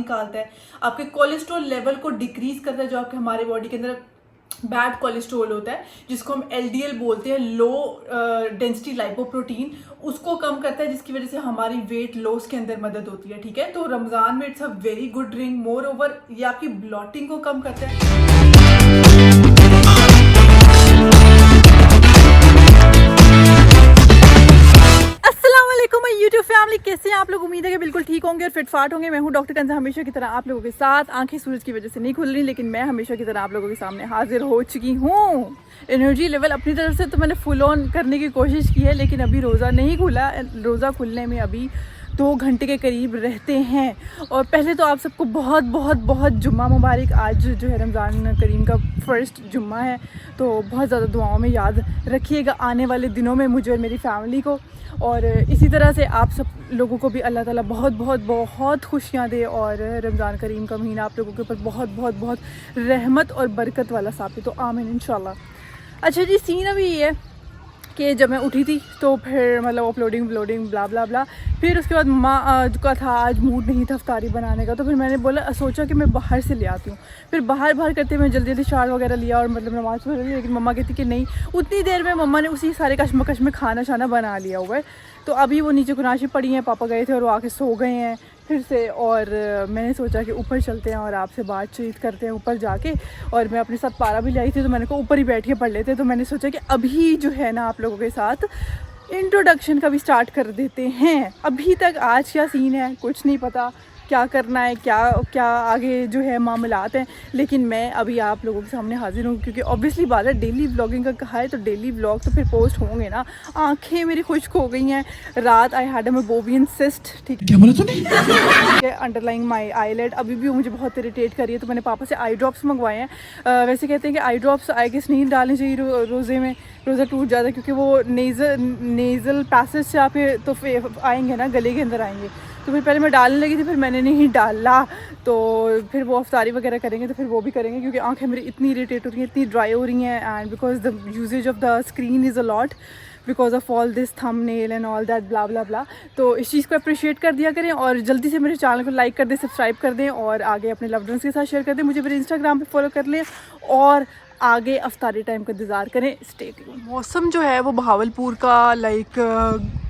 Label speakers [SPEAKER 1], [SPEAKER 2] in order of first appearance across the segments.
[SPEAKER 1] निकालता है, आपके कोलेस्ट्रॉल लेवल को डिक्रीज करता है, जो आपके हमारे बॉडी के अंदर बैड कोलेस्ट्रॉल होता है जिसको हम एलडीएल बोलते हैं, लो डेंसिटी लाइपोप्रोटीन, उसको कम करता है, जिसकी वजह से हमारी वेट लॉस के अंदर मदद होती है। ठीक है, तो रमजान में it's a very good drink. More over ये आपकी ब्लॉटिंग को कम करता है। यूट्यूब फैमिली, कैसे हैं आप लोग? उम्मीद है कि बिल्कुल ठीक होंगे और फिट फाट होंगे। मैं हूं डॉक्टर कंजा, हमेशा की तरह आप लोगों के साथ। आंखें सूरज की वजह से नहीं खुल रही, लेकिन मैं हमेशा की तरह आप लोगों के सामने हाजिर हो चुकी हूं। एनर्जी लेवल अपनी तरफ से तो मैंने फुल ऑन करने की कोशिश की है, लेकिन अभी रोज़ा नहीं खुला। रोज़ा खुलने में अभी 2 घंटे के करीब रहते हैं। और पहले तो आप सबको बहुत बहुत बहुत जुम्मा मुबारक। आज जो है रमज़ान करीम का फर्स्ट जुम्मा है, तो बहुत ज़्यादा दुआओं में याद रखिएगा आने वाले दिनों में मुझे और मेरी फैमिली को। और इसी तरह से आप सब लोगों को भी अल्लाह ताला बहुत बहुत बहुत खुशियाँ दे और रमज़ान करीम का महीना आप लोगों के ऊपर बहुत बहुत बहुत रहमत और बरकत वाला साबित हो, आमीन इंशाल्लाह। अच्छा जी, सीन अभी ये है कि जब मैं उठी थी तो फिर मतलब अपलोडिंग ब्ला ब्ला ब्ला, फिर उसके बाद माँ का था आज मूड नहीं था इफ्तारी बनाने का, तो फिर मैंने सोचा कि मैं बाहर से ले आती हूँ। फिर बाहर करते मैं जल्दी जल्दी शार वगैरह लिया और मतलब नमाज़ पढ़ ली, लेकिन मम्मा कहती कि नहीं, उतनी देर में मम्मा ने उसी सारे कश्मकश में खाना शाना बना लिया हुआ है। तो अभी वो नीचे कुराशी पड़ी हैं, पापा गए थे और वो आके सो गए हैं फिर से। और मैंने सोचा कि ऊपर चलते हैं और आपसे बातचीत करते हैं ऊपर जाके। और मैं अपने साथ पारा भी लाई थी, तो मैंने कहा ऊपर ही बैठ के पढ़ लेते। तो मैंने सोचा कि अभी जो है ना आप लोगों के साथ इंट्रोडक्शन का भी स्टार्ट कर देते हैं। अभी तक आज क्या सीन है कुछ नहीं पता, क्या करना है, क्या आगे जो है मामलात हैं, लेकिन मैं अभी आप लोगों के सामने हाजिर हूँ, क्योंकि ऑब्वियसली बात है डेली व्लॉगिंग का कहा है तो डेली व्लॉग तो फिर पोस्ट होंगे ना। आंखें मेरी खुश्क हो गई हैं। रात आई हैड अ बोवियन सिस्ट, ठीक
[SPEAKER 2] क्या बोला तूने?
[SPEAKER 1] अंडरलाइंग माई आईलेट अभी भी वो मुझे बहुत इरिटेट कर रही है, तो मैंने पापा से आई ड्रॉप्स मंगवाए हैं। वैसे कहते हैं कि आई ड्रॉप्स आई गेस नहीं डालने चाहिए रोज़े में, रोज़ा टूट जाता है, क्योंकि वो नेज़ल पैसेज से आप तो आएंगे ना, गले के अंदर आएंगे। तो फिर पहले मैं डालने लगी थी, फिर मैंने नहीं डाला। तो फिर वो अफ्तारी वगैरह करेंगे तो फिर वो भी करेंगे, क्योंकि आंखें मेरी इतनी इरिटेट हो रही हैं, इतनी ड्राई हो रही हैं, and because the usages of the screen is a lot because of all this thumbnail and all that blah blah blah. तो इस चीज़ को अप्रिशिएट कर दिया करें और जल्दी से मेरे चैनल को लाइक कर दें, सब्सक्राइब कर दें और आगे अपने लव्ड वंस के साथ शेयर कर दें। मुझे मेरे इंस्टाग्राम पे फॉलो कर लें और आगे अफ्तारी टाइम का इंतज़ार करें। Stay tuned. मौसम जो है वो बहावलपुर का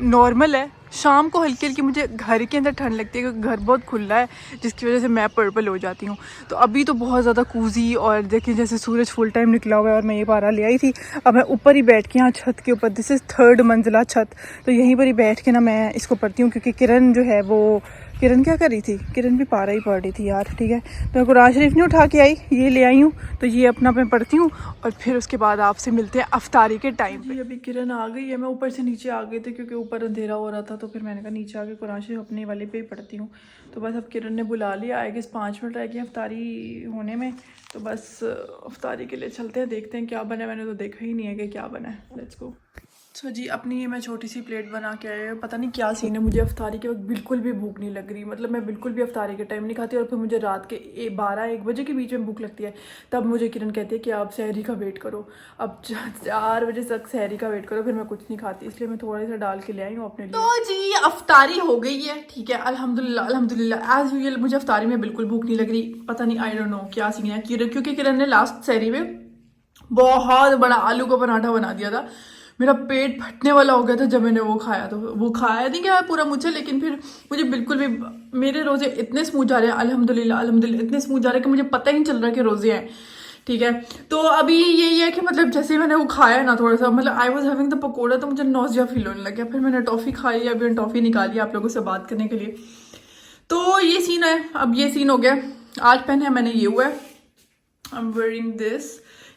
[SPEAKER 1] नॉर्मल है। शाम को हल्की हल्की मुझे घर के अंदर ठंड लगती है, क्योंकि घर बहुत खुला है, जिसकी वजह से मैं पर्पल हो जाती हूँ। तो अभी तो बहुत ज़्यादा कूजी और देखिए जैसे सूरज फुल टाइम निकला हुआ है। और मैं ये पारा ले आई थी, अब मैं ऊपर ही बैठ के यहाँ छत के ऊपर, दिस इज़ 3rd मंजिला छत, तो यहीं पर ही बैठ के ना मैं इसको पढ़ती हूँ। क्योंकि किरण जो है वो, किरण क्या कर रही थी, किरण भी पारा ही पढ़ रही थी यार। ठीक है, तो मैं कुरान शरीफ नहीं उठा के आई, ये ले आई हूँ, तो ये अपना मैं पढ़ती हूँ और फिर उसके बाद आपसे मिलते हैं अफ्तारी के टाइम पे। अभी किरण आ गई है, मैं ऊपर से नीचे आ गई थी क्योंकि ऊपर अंधेरा हो रहा था, तो फिर मैंने कहा नीचे आके कुरान शरीफ अपने वाले पे ही पढ़ती हूँ। तो बस अब किरण ने बुला लिया, आई गेस 5 मिनट रह गए अफ्तारी होने में, तो बस अफ्तारी के लिए चलते हैं, देखते हैं क्या बना है। मैंने तो देखा ही नहीं है कि क्या बना है। Let's go. तो जी अपनी ये मैं छोटी सी प्लेट बना के आई हूँ। पता नहीं क्या सीन है, मुझे अफ्तारी के वक्त बिल्कुल भी भूख नहीं लग रही, मतलब मैं बिल्कुल भी अफ्तारी के टाइम नहीं खाती। और फिर मुझे रात के 12-1 बजे के बीच में भूख लगती है, तब मुझे किरण कहती है कि आप सहरी का वेट करो, अब 4 बजे तक सहरी का वेट करो। फिर मैं कुछ नहीं खाती, इसलिए मैं थोड़ा सा डाल के ले आई हूँ अपने लिए। तो जी अफ्तारी हो गई है, ठीक है, अल्हम्दुलिल्लाह अल्हम्दुलिल्लाह। एज यूजुअल मुझे अफ्तारी में बिल्कुल भूख नहीं लग रही, पता नहीं आई डोंट नो क्या सीन है। क्योंकि किरण ने लास्ट सहरी में बहुत बड़ा आलू का पराठा बना दिया था, मेरा पेट फटने वाला हो गया था जब मैंने वो खाया। तो वो खाया नहीं गया पूरा मुझे, लेकिन फिर मुझे बिल्कुल भी, मेरे रोज़े इतने स्मूथ जा रहे हैं अल्हम्दुलिल्लाह अल्हम्दुलिल्लाह, इतने स्मूथ जा रहे हैं कि मुझे पता ही नहीं चल रहा कि रोज़े हैं। ठीक है, तो अभी यही है कि मतलब जैसे ही मैंने वो खाया ना थोड़ा सा, मतलब I was having the pakora, तो मुझे नौजिया फील होने लग गया। फिर मैंने टॉफ़ी खाई, अभी मैंने टॉफ़ी निकाली आप लोगों से बात करने के लिए। तो ये सीन है, अब ये सीन हो गया। आज पहने है मैंने ये हुआ है, आई एम वेयरिंग दिस,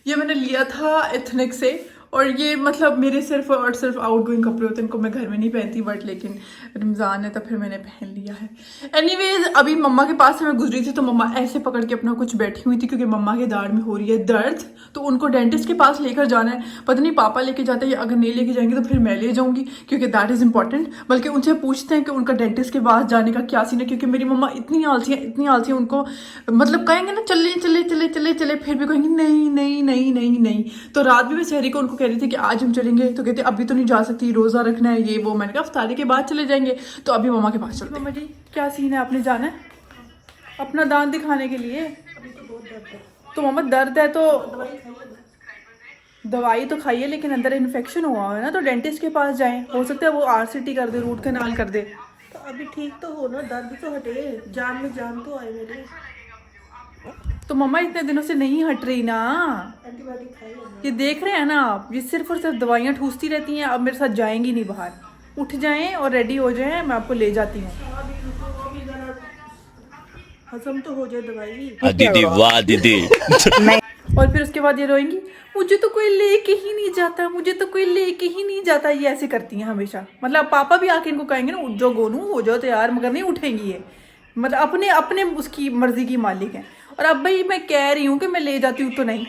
[SPEAKER 1] ये मैंने लिया था एथनिक से, और ये मतलब मेरे सिर्फ और सिर्फ आउटगोइंग कपड़े होते हैं, इनको मैं घर में नहीं पहनती, बट लेकिन रमज़ान है तो फिर मैंने पहन लिया है। एनीवेज अभी मम्मा के पास से मैं गुजरी थी, तो मम्मा ऐसे पकड़ के अपना कुछ बैठी हुई थी, क्योंकि मम्मा के दाढ़ में हो रही है दर्द, तो उनको डेंटिस्ट के पास लेकर जाना है। पता नहीं पापा लेके जाते हैं, अगर नहीं लेके जाएंगे तो फिर मैं ले जाऊंगी, क्योंकि दैट इज़ इंपॉर्टेंट। बल्कि उनसे पूछते हैं कि उनका डेंटिस्ट के पास जाने का क्या सीन है, क्योंकि मेरी मम्मा इतनी आलसी है, उनको मतलब कहेंगे ना चले चले चले चले चले, फिर भी कहेंगे नहीं नहीं नहीं नहीं नहीं। तो रात भी मैं सहरी को उनको कह रही थी कि आज हम चलेंगे, तो कहते अभी तो नहीं जा सकती, रोज़ा रखना है ये वो। मैंने कहा अफ्तारी के बाद चले जाएंगे, तो अभी मम्मा के पास चलते हैं। मम्मा जी क्या सीन है, आपने जाना है? अपना दांत दिखाने के लिए।
[SPEAKER 2] अभी तो बहुत दर्द है।
[SPEAKER 1] तो मम्मा दर्द है तो
[SPEAKER 2] दवाई खाइए ना।
[SPEAKER 1] दवाई तो खाइए, लेकिन अंदर इन्फेक्शन हुआ है ना, तो डेंटिस्ट के पास जाएं, हो सकता है वो आरसीटी कर दे, रूट कैनाल कर दे।
[SPEAKER 2] तो अभी ठीक तो हो ना, दर्द तो हटे, जान में जान तो आए मेरे।
[SPEAKER 1] तो मम्मा इतने दिनों से नहीं हट रही ना,
[SPEAKER 2] एंटीबायोटिक खाइए ना।
[SPEAKER 1] ये देख रहे हैं ना आप, ये सिर्फ और सिर्फ दवाइयाँ ठूसती रहती हैं। अब मेरे साथ जाएंगी नहीं बाहर, उठ जाएं और रेडी हो जाएं, मैं आपको ले जाती हूँ।
[SPEAKER 2] अभी रुको, अभी जरा हजम तो हो जाए दवाई।
[SPEAKER 3] दीदी वाह दीदी।
[SPEAKER 1] और फिर उसके बाद ये रोएंगी, मुझे तो कोई लेके ही नहीं जाता, मुझे तो कोई लेके ही नहीं जाता। ये ऐसे करती हैं हमेशा। मतलब पापा भी आके इनको कहेंगे ना, उठ जाओ गोनू, हो जाओ तैयार, मगर नहीं उठेंगी ये। मतलब अपने अपने उसकी मर्जी की मालिक है। और अब भाई मैं कह रही हूँ कि मैं ले जाती हूँ तो नहीं।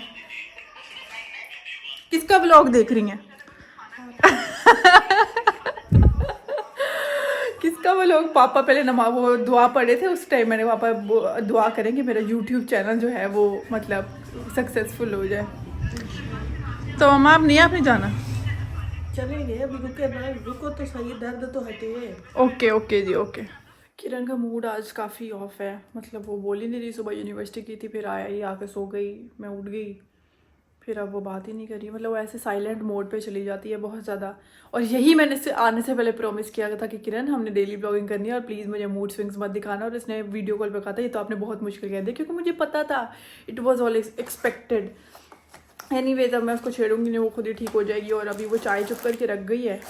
[SPEAKER 1] किसका ब्लॉग देख रही हैं? किसका ब्लॉग? पापा पहले नमाज वो दुआ पढ़े थे, उस टाइम मैंने पापा दुआ करेंगे मेरा यूट्यूब चैनल जो है वो मतलब सक्सेसफुल हो जाए। तो मम्मा आप नहीं, आपने जाना?
[SPEAKER 2] चलेंगे अभी, रुके ना, रुको तो सही, दर्द तो हटे।
[SPEAKER 1] ओके ओके जी ओके। किरण का मूड आज काफ़ी ऑफ है। मतलब वो बोल ही नहीं रही, सुबह यूनिवर्सिटी की थी, फिर आया ही आके सो गई, मैं उठ गई, फिर अब वो बात ही नहीं करी। मतलब वो ऐसे साइलेंट मोड पे चली जाती है बहुत ज़्यादा। और यही मैंने इससे आने से पहले प्रॉमिस किया था कि किरण हमने डेली ब्लॉगिंग करनी है और प्लीज़ मुझे मूड स्विंग्स मत दिखाना। और इसने वीडियो कॉल पे कहा था ये तो आपने बहुत मुश्किल कह दिया, क्योंकि मुझे पता था, it was all expected. Anyways अब मैं उसको छेड़ूंगी नहीं, वो खुद ही ठीक हो जाएगी। और अभी वो चाय चुप करके रख गई है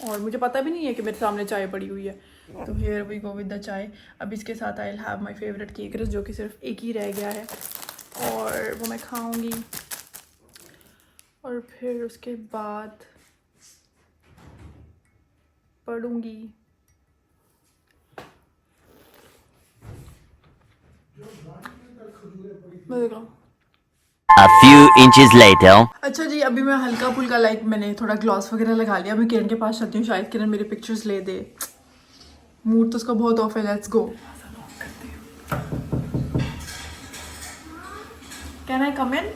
[SPEAKER 1] और मुझे पता भी नहीं है कि मेरे सामने चाय पड़ी हुई है। तो here we go with the chai. अब इसके साथ I will have my favourite cake rusk, जो कि सिर्फ एक ही रह गया है और वो मैं खाऊंगी। और फिर उसके बाद पढ़ूंगी। मैं देखा।
[SPEAKER 3] A few inches later.
[SPEAKER 1] अच्छा जी, अभी मैं हल्का फुल्का मैंने थोड़ा ग्लॉस वगैरह लगा लिया। अभी किरण के पास चलती हूँ, शायद किरण मेरे पिक्चर्स ले दे। मूड तो उसका बहुत ऑफ है। Let's go. कैन आई कम इन?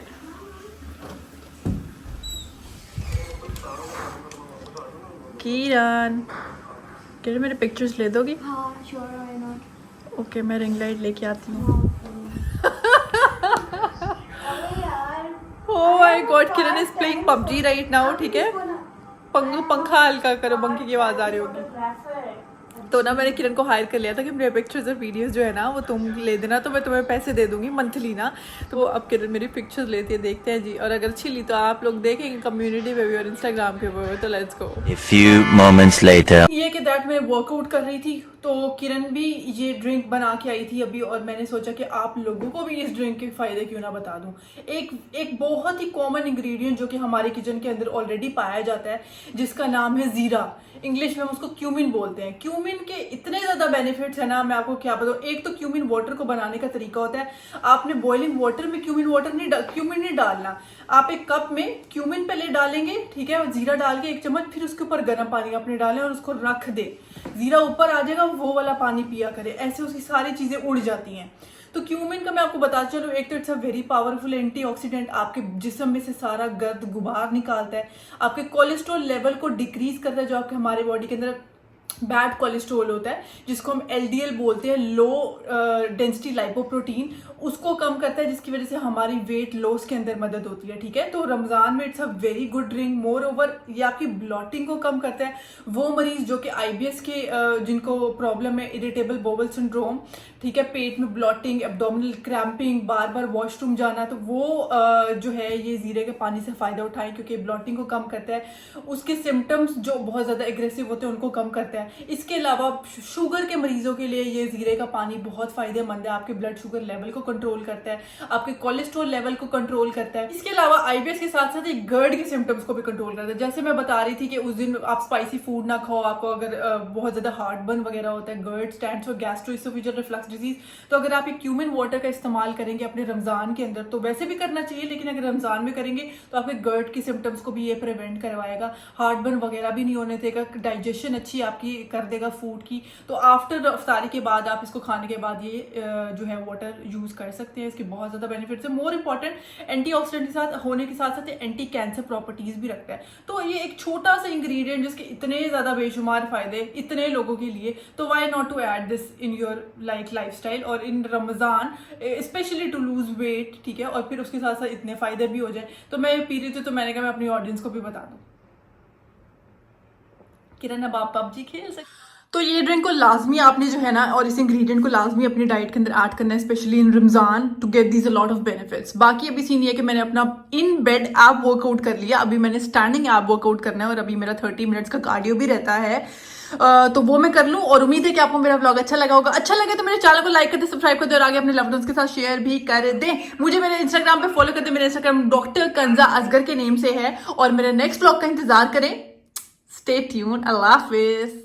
[SPEAKER 1] किरण, किरण मेरे पिक्चर्स ले दोगी?
[SPEAKER 4] हाँ श्योर, व्हाई नॉट।
[SPEAKER 1] ओके, मैं रिंग लाइट लेके आती हूँ।
[SPEAKER 4] अरे यार,
[SPEAKER 1] oh my God, Kiran is playing PUBG right now. ठीक है, पंखा हल्का करो, पंखे की आवाज आ रही होगी। तो ना मैंने किरण को हायर कर लिया था कि मेरे पिक्चर्स और वीडियोस जो है ना वो तुम ले देना, तो मैं तुम्हें पैसे दे दूंगी मंथली ना। तो अब किरण मेरी पिक्चर्स लेती है, देखते हैं जी। और अगर अच्छी ली तो आप लोग देखेंगे कम्युनिटी पे भी और इंस्टाग्राम पे भी। तो let's go.
[SPEAKER 3] A few moments later.
[SPEAKER 1] ये कि दैट मैं वर्कआउट कर रही थी, तो किरण भी ये ड्रिंक बना के आई थी अभी। और मैंने सोचा कि आप लोगों को भी इस ड्रिंक के फ़ायदे क्यों ना बता दूं। एक बहुत ही कॉमन इंग्रेडिएंट जो कि हमारे किचन के अंदर ऑलरेडी पाया जाता है, जिसका नाम है ज़ीरा। इंग्लिश में हम उसको क्यूमिन बोलते हैं। क्यूमिन के इतने ज़्यादा बेनिफिट्स हैं ना, मैं आपको क्या बताऊँ। एक तो क्यूमिन वाटर को बनाने का तरीका होता है, आपने बॉइलिंग वाटर में क्यूमिन नहीं डालना। आप एक कप में क्यूमिन पहले डालेंगे, ठीक है, और जीरा डाल के 1 चम्मच, फिर उसके ऊपर गर्म पानी अपने डालें और उसको रख दे। जीरा ऊपर आ जाएगा, वो वाला पानी पिया करे, ऐसे उसकी सारी चीज़ें उड़ जाती हैं। तो क्यूमिन का मैं आपको बता चलूँ, एक तो it's a very powerful antioxidant, आपके जिस्म में से सारा गर्द गुबार निकालता है, आपके कोलेस्ट्रॉल लेवल को डिक्रीज करता है, जो आपके हमारे बॉडी के अंदर बैड कोलेस्ट्रॉल होता है, जिसको हम LDL बोलते हैं, लो डेंसिटी लाइपोप्रोटीन, उसको कम करता है, जिसकी वजह से हमारी वेट लॉस के अंदर मदद होती है। ठीक है, तो रमज़ान में it's a very good drink. More over ये आपकी ब्लॉटिंग को कम करता है। वो मरीज जो कि IBS के जिनको प्रॉब्लम है, इरिटेबल बोवल सिंड्रोम, ठीक है, पेट में ब्लॉटिंग, एब्डोमिनल क्रैम्पिंग, बार बार वॉशरूम जाना, तो वो जो है ये जीरे के पानी से फ़ायदा उठाएं, क्योंकि ब्लॉटिंग को कम करता है। उसके सिम्टम्स जो बहुत ज़्यादा एग्रेसिव होते हैं उनको कम करता है। इसके अलावा शुगर के मरीजों के लिए ये जीरे का पानी बहुत फायदेमंद है। आपके ब्लड शुगर लेवल को कंट्रोल करता है, आपके कोलेस्ट्रॉल लेवल को कंट्रोल करता है। इसके अलावा IBS के साथ साथ एक गर्ड के सिम्टम्स को भी कंट्रोल करता है। जैसे मैं बता रही थी कि उस दिन आप स्पाइसी फूड ना खाओ, आपको अगर बहुत ज्यादा हार्टबर्न वगैरह होता है, गर्ड स्टैंड्स और गैस्ट्रोइसोफेजियल रिफ्लक्स डिजीज, तो अगर आप एक क्यूमिन वाटर का इस्तेमाल करेंगे अपने रमजान के अंदर, तो वैसे भी करना चाहिए, लेकिन अगर रमजान में करेंगे तो आपके गर्ड के सिम्टम्स को भी ये प्रिवेंट करवाएगा, हार्टबर्न वगैरह भी नहीं होने देगा, डाइजेशन अच्छी आपकी आपकी कर देगा फूड की। तो आफ्टर अफ्तारी के बाद आप इसको खाने के बाद ये जो है वाटर यूज़ कर सकते हैं। इसके बहुत ज़्यादा बेनिफिट्स है। मोर इंपॉर्टेंट एंटीऑक्सीडेंट के साथ होने के साथ साथ एंटी कैंसर प्रॉपर्टीज़ भी रखता है। तो ये एक छोटा सा इंग्रेडिएंट जिसके इतने ज़्यादा बेशुमार फ़ायदे इतने लोगों के लिए, तो why not to add this in your lifestyle और in Ramzan specially to lose weight, ठीक है। और फिर उसके साथ साथ इतने फ़ायदे भी हो जाए। तो मैं पी रही थी तो मैंने कहा मैं अपनी ऑडियंस को भी बता दूँ। किरण अब आप पबजी खेल सकते। तो ये ड्रिंक को लाजमी आपने जो है ना, और इस इंग्रेडिएंट को लाजमी अपनी डाइट के अंदर ऐड करना है, specially in Ramzan, to get these a lot of benefits. बाकी अभी सीन ये है कि मैंने अपना इन बेड ऐप वर्कआउट कर लिया, अभी मैंने स्टैंडिंग ऐप वर्कआउट करना है और अभी मेरा 30 मिनट्स का कार्डियो भी रहता है। तो वो मैं कर लूँ और उम्मीद है कि आपको मेरा व्लॉग अच्छा लगा होगा। अच्छा लगे तो मेरे चैनल को लाइक कर दे, सब्सक्राइब कर दे और आगे अपने लव्ड वंस के साथ शेयर भी कर दें। मुझे मेरे इंस्टाग्राम पे फॉलो कर दे, मेरा इंस्टाग्राम डॉक्टर कंजा असगर के नेम से है। और मेरे नेक्स्ट व्लॉग का इंतजार करें। Stay tuned. अल्लाह हाफिज।